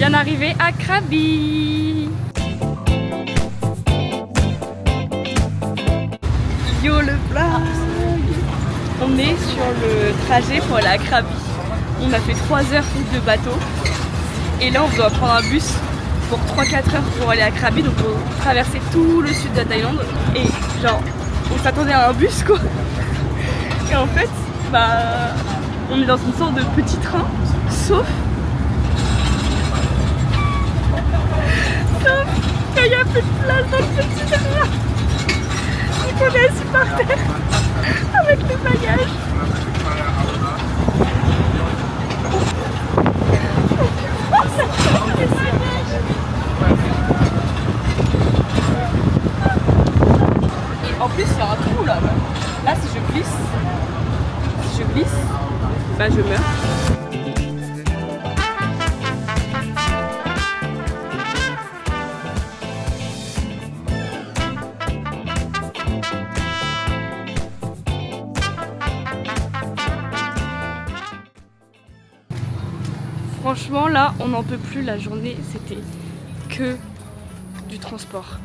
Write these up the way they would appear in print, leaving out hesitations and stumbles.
vient d'arriver à Krabi. Yo le plat. On est sur le trajet pour aller à Krabi. On a fait 3 heures de bateau. Et là on doit prendre un bus pour 3-4 heures pour aller à Krabi. Donc on va traverser tout le sud de la Thaïlande. Et genre on s'attendait à un bus quoi. Et en fait bah on est dans une sorte de petit train. Sauf qu'il n'y a plus de place dans le petit train. Donc on est assis par terre avec les bagages. Et en plus il y a un trou là. Là si je glisse, bah je meurs. Franchement là on n'en peut plus, la journée c'était que du transport.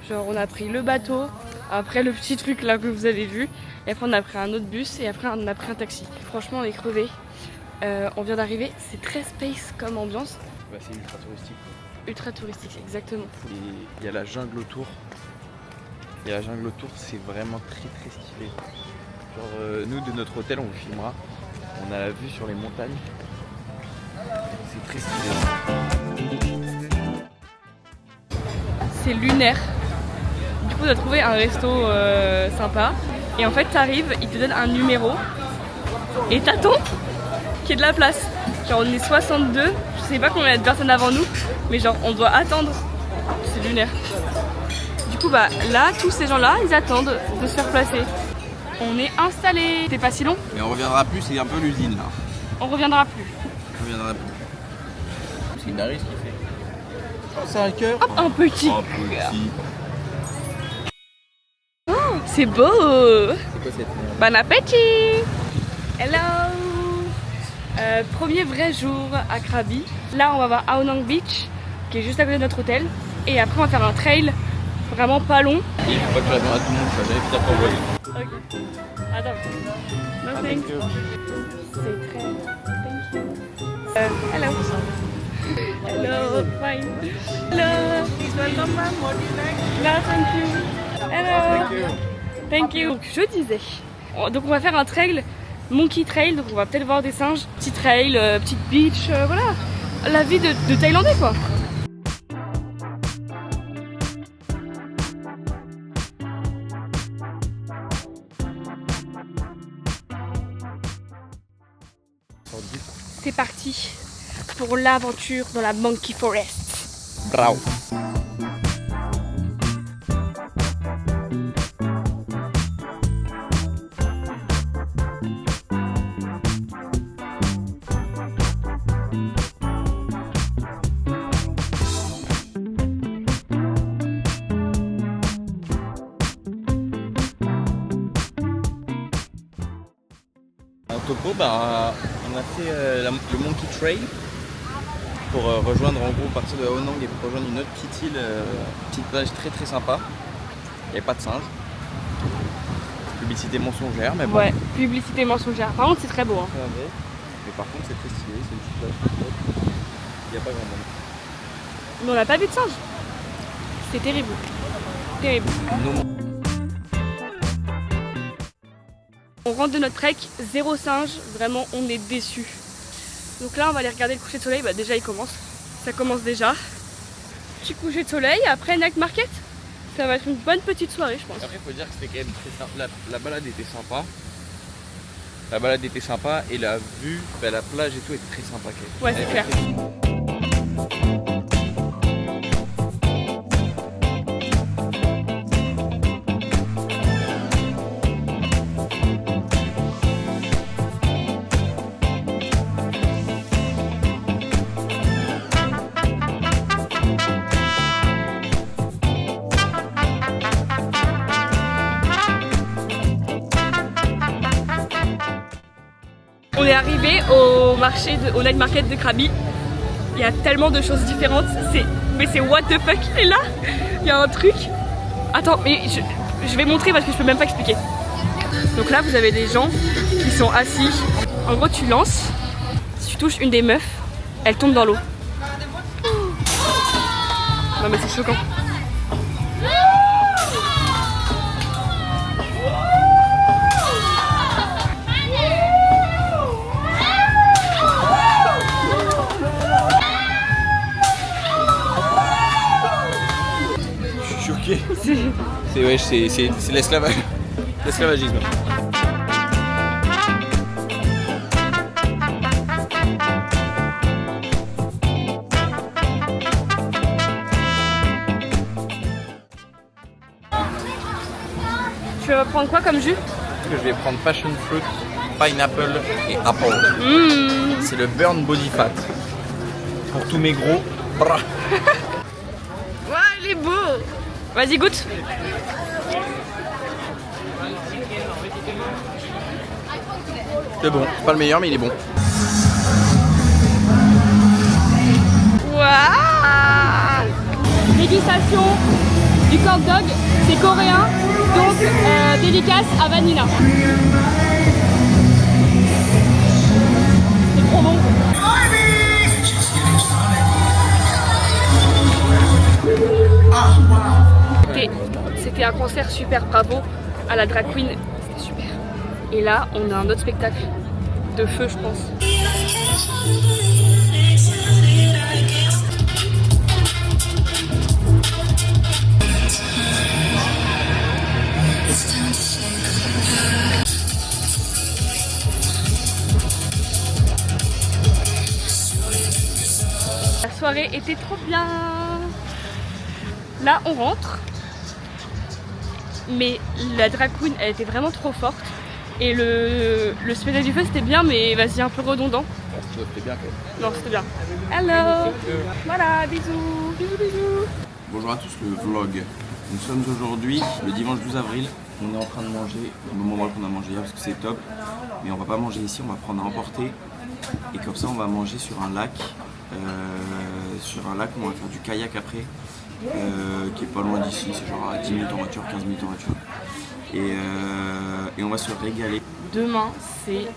Genre on a pris le bateau, après le petit truc là que vous avez vu, et après on a pris un autre bus et après on a pris un taxi. Franchement on est crevés, on vient d'arriver, c'est très space comme ambiance. Bah, c'est ultra touristique. Ultra touristique, exactement. Il y a la jungle autour. C'est vraiment très stylé. Genre nous de notre hôtel on vous filmera, on a la vue sur les montagnes. C'est très stylé. C'est lunaire. Du coup on a trouvé un resto sympa. Et en fait t'arrives, ils te donnent un numéro. Et t'attends qu'il y ait de la place. Genre on est 62, je sais pas combien il y a de personnes avant nous. Mais genre on doit attendre. C'est lunaire. Du coup bah là tous ces gens là ils attendent de se faire placer. On est installés. C'était pas si long. Mais on reviendra plus, c'est un peu l'usine là. On reviendra plus. C'est une Daris qui fait. C'est un cœur. Hop, un petit. Un petit. Oh, c'est beau. C'est quoi cette merde? Bon appétit. Hello. Premier vrai jour à Krabi. Là on va voir Ao Nang Beach qui est juste à côté de notre hôtel. Et après on va faire un trail vraiment pas long. Il faut pas que je la donne à tout le monde, ça j'avais peut-être envoyé. Ok. Attends. Nothing. C'est très... Thank you. Hello. Hello, fine. Hello. No, thank you. Hello. Thank you. Donc je disais, donc on va faire un trail, monkey trail, donc on va peut-être voir des singes. Petit trail, petite beach, voilà. La vie de Thaïlandais quoi. C'est parti pour l'aventure dans la Monkey Forest. Bravo. En topo, bah, on a fait le Monkey Trail pour rejoindre en gros partir de Ao Nang et pour rejoindre une autre petite île, petite plage très sympa. Il n'y avait pas de singes. Publicité mensongère, mais bon. Ouais, publicité mensongère. Par contre c'est très beau. Hein. Mais par contre c'est très stylé, c'est une petite plage. Il n'y a pas grand monde. Mais on n'a pas vu de singe. C'est terrible. Terrible. Non. On rentre de notre trek, 0 singe, vraiment on est déçus. Donc là on va aller regarder le coucher de soleil, bah déjà il commence, ça commence déjà. Petit coucher de soleil, après night market, ça va être une bonne petite soirée je pense. Après il faut dire que c'était quand même très sympa, la balade était sympa. Et la vue, bah, la plage et tout était très sympa quand même. Ouais c'est clair. On est arrivé au night market de Krabi. Il y a tellement de choses différentes. Mais c'est what the fuck. Et là, il y a un truc. Attends, mais je vais montrer parce que je peux même pas expliquer. Donc là, vous avez des gens qui sont assis. En gros, tu lances. Si tu touches une des meufs, elle tombe dans l'eau. Non mais c'est choquant. Je suis choqué. C'est l'esclavage. L'esclavagisme. Tu vas prendre quoi comme jus? Je vais prendre passion fruit, pineapple et apple. C'est le burn body fat. Pour tous mes gros bras. Waouh, il est beau. Vas-y, goûte. C'est bon, c'est pas le meilleur mais il est bon. Waouh. Dégustation du corn dog, c'est coréen, donc dédicace à Vanilla. C'est trop bon. C'était un concert super, bravo à la drag queen, c'était super. Et là, on a un autre spectacle de feu, je pense. La soirée était trop bien. Là, on rentre. Mais la drag queen, elle était vraiment trop forte. Et le spectacle du feu, c'était bien, mais vas-y, un peu redondant. C'était bien quand même. Non, c'était bien. Hello. Voilà, bisous. Bisous, bisous. Bonjour à tous, le vlog. Nous sommes aujourd'hui le dimanche 12 avril. On est en train de manger au même endroit qu'on a mangé hier parce que c'est top. Mais on va pas manger ici, on va prendre à emporter. Et comme ça, on va manger sur un lac. On va faire du kayak après. Qui est pas loin d'ici, c'est genre à 10 minutes en voiture, 15 minutes en voiture. Et on va se régaler. Demain, c'est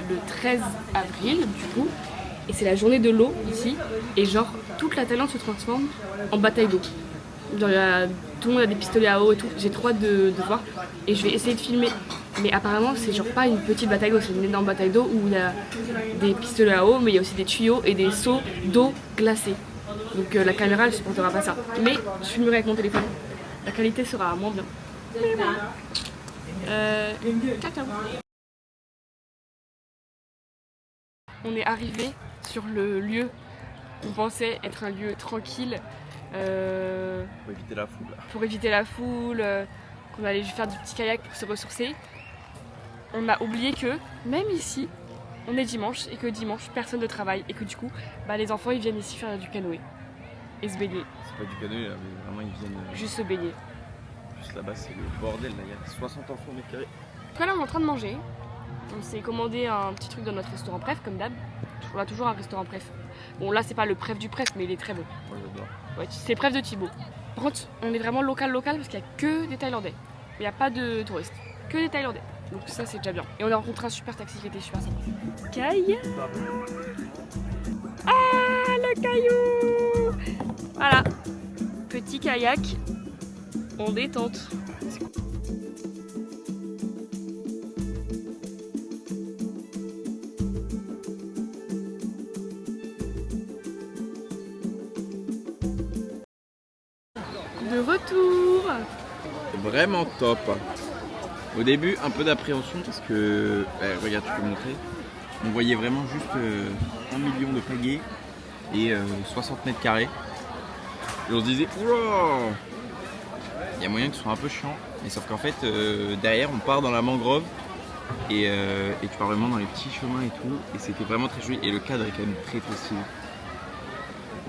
le 13 avril, du coup. Et c'est la journée de l'eau ici. Et genre, toute la Thaïlande se transforme en bataille d'eau. Tout le monde a des pistolets à eau et tout. J'ai trop hâte de voir. Et je vais essayer de filmer. Mais apparemment, c'est genre pas une petite bataille d'eau, c'est une énorme bataille d'eau où il y a des pistolets à eau, mais il y a aussi des tuyaux et des seaux d'eau glacée. Donc la caméra, elle ne supportera pas ça. Mais je filmerai avec mon téléphone. La qualité sera moins bien. Mais bon. Ciao. On est arrivé sur le lieu. On pensait être un lieu tranquille. Pour éviter la foule. Pour éviter la foule, qu'on allait faire du petit kayak pour se ressourcer. On a oublié que, même ici, on est dimanche et que dimanche, personne ne travaille. Et que du coup, les enfants, ils viennent ici faire du canoë. Et se baigner. C'est pas du canoë là, mais vraiment ils viennent. Juste se baigner. Juste là-bas, c'est le bordel là, il y a 60 enfants au mètre carré. Là, on est en train de manger. On s'est commandé un petit truc dans notre restaurant préf, comme d'hab. On a toujours un restaurant préf. Bon, là, c'est pas le préf du préf, mais il est très bon. Moi j'adore. Ouais, c'est le préf de Thibaut. Par contre, on est vraiment local parce qu'il n'y a que des Thaïlandais. Il n'y a pas de touristes, que des Thaïlandais. Donc ça, c'est déjà bien. Et on a rencontré un super taxi qui était super sympa. Caille. Ah, le caillou. Voilà. Petit kayak en détente. De retour. Vraiment top. Au début, un peu d'appréhension parce que, regarde, tu peux montrer. On voyait vraiment juste 1 million de pagaies et 60 mètres carrés. Et on se disait, oula, il y a moyen que ce soit un peu chiant. Mais sauf qu'en fait, derrière, on part dans la mangrove et tu pars vraiment dans les petits chemins et tout. Et c'était vraiment très joli. Et le cadre est quand même très très stylé.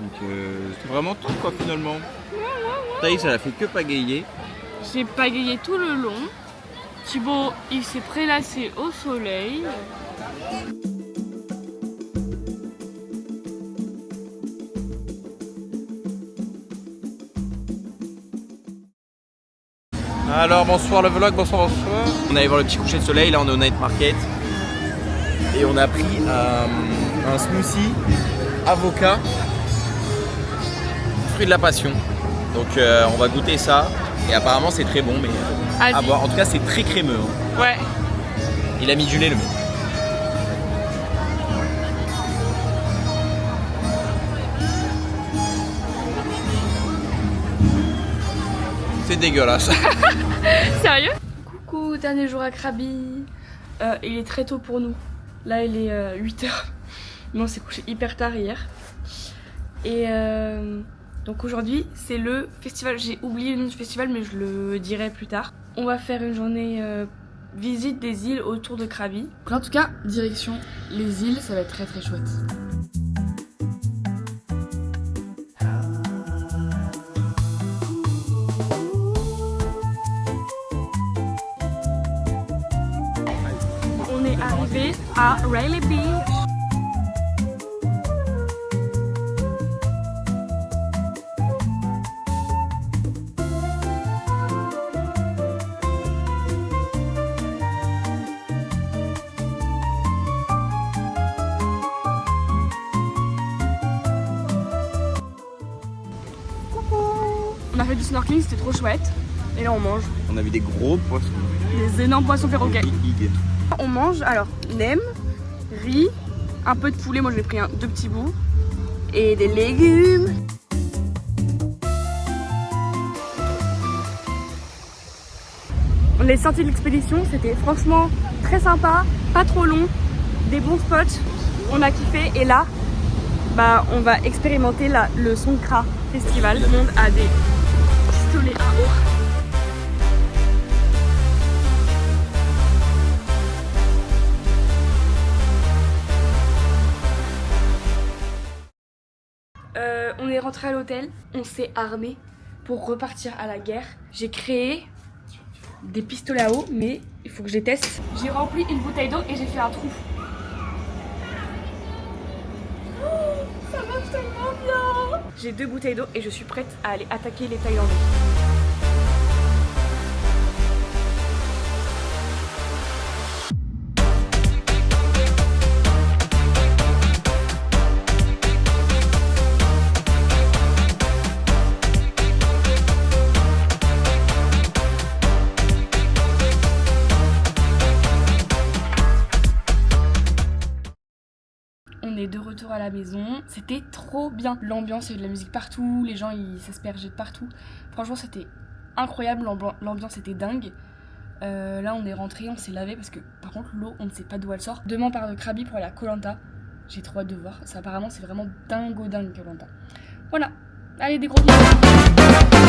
Donc c'était vraiment top quoi finalement. Thaïs, elle a fait que pagayer. J'ai pagayé tout le long. Thibaut, il s'est prélassé au soleil. Alors bonsoir le vlog, bonsoir. On allait voir le petit coucher de soleil, là on est au Night Market. Et on a pris un smoothie, avocat, fruit de la passion. Donc on va goûter ça. Et apparemment c'est très bon, mais à voir. En tout cas c'est très crémeux. Hein. Ouais. Il a mis du lait le mec. C'est dégueulasse. Sérieux? Coucou, dernier jour à Krabi. Il est très tôt pour nous. Là il est 8h. Mais on s'est couché hyper tard hier. Et donc aujourd'hui c'est le festival. J'ai oublié le nom du festival mais je le dirai plus tard. On va faire une journée visite des îles autour de Krabi. En tout cas, direction les îles, ça va être très très chouette. On est arrivé à Rayleigh Beach. On a fait du snorkeling, c'était trop chouette. Et là on mange. On a vu des gros poissons. Des énormes poissons perroquets. Big. On mange alors nem, riz, un peu de poulet, moi j'ai pris deux petits bouts, et des légumes. On est sorti de l'expédition, c'était franchement très sympa, pas trop long, des bons spots, on a kiffé et là, on va expérimenter le Songkran Festival. Le monde a des pistolets à eau. On est rentré à l'hôtel, on s'est armé pour repartir à la guerre. J'ai créé des pistolets à eau, mais il faut que je les teste. J'ai rempli une bouteille d'eau et j'ai fait un trou. Oh, ça marche tellement bien! J'ai 2 bouteilles d'eau et je suis prête à aller attaquer les Thaïlandais. On est de retour à la maison, c'était trop bien. L'ambiance, il y a de la musique partout, les gens ils s'aspergeaient de partout. Franchement c'était incroyable, l'ambiance était dingue. Là on est rentré, on s'est lavé parce que par contre l'eau on ne sait pas d'où elle sort. Demain on part de Krabi pour aller à Koh Lanta. J'ai trop hâte de voir, ça apparemment c'est vraiment dingo dingue Koh Lanta. Voilà, allez des gros bisous.